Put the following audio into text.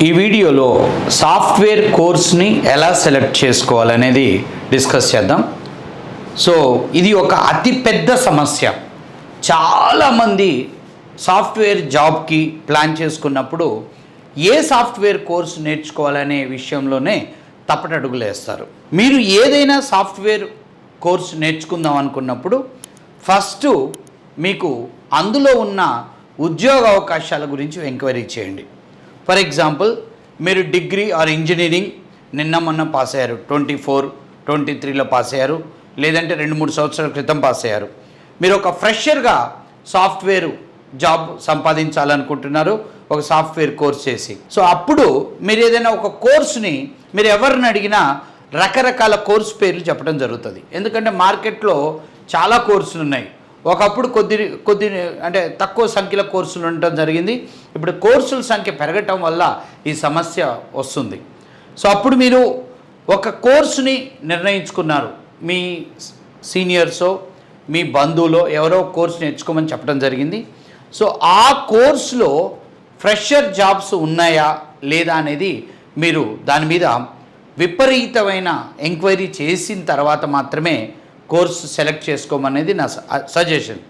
ఈ వీడియోలో సాఫ్ట్వేర్ కోర్స్ని ఎలా సెలెక్ట్ చేసుకోవాలనేది డిస్కస్ చేద్దాం. సో ఇది ఒక అతిపెద్ద సమస్య. చాలామంది సాఫ్ట్వేర్ జాబ్కి ప్లాన్ చేసుకున్నప్పుడు ఏ సాఫ్ట్వేర్ కోర్స్ నేర్చుకోవాలనే విషయంలోనే తప్పటడుగులు వేస్తారు. మీరు ఏదైనా సాఫ్ట్వేర్ కోర్స్ నేర్చుకుందాం అనుకున్నప్పుడు ఫస్ట్ మీకు అందులో ఉన్న ఉద్యోగ అవకాశాల గురించి ఎంక్వైరీ చేయండి. ఫర్ ఎగ్జాంపుల్, మీరు డిగ్రీ ఆర్ ఇంజనీరింగ్ నిన్న మొన్న పాస్ అయ్యారు, 24, 23లో పాస్ అయ్యారు, లేదంటే 2-3 సంవత్సరాల క్రితం పాస్ అయ్యారు. మీరు ఒక ఫ్రెషర్గా సాఫ్ట్వేర్ జాబ్ సంపాదించాలనుకుంటున్నారు ఒక సాఫ్ట్వేర్ కోర్స్ చేసి. సో అప్పుడు మీరు ఏదైనా ఒక కోర్సుని మీరు ఎవరిని అడిగినా రకరకాల కోర్సు పేర్లు చెప్పడం జరుగుతుంది. ఎందుకంటే మార్కెట్లో చాలా కోర్సులు ఉన్నాయి. ఒకప్పుడు కొద్ది అంటే తక్కువ సంఖ్యలో కోర్సులు ఉండటం జరిగింది. ఇప్పుడు కోర్సుల సంఖ్య పెరగటం వల్ల ఈ సమస్య వస్తుంది. సో అప్పుడు మీరు ఒక కోర్సుని నిర్ణయించుకున్నారు, మీ సీనియర్సో మీ బంధువులో ఎవరో కోర్సు నేర్చుకోమని చెప్పడం జరిగింది. సో ఆ కోర్సులో ఫ్రెషర్ జాబ్స్ ఉన్నాయా లేదా అనేది మీరు దాని మీద విపరీతమైన ఎంక్వైరీ చేసిన తర్వాత మాత్రమే కోర్సు సెలెక్ట్ చేసుకోమనేది నా సజెషన్.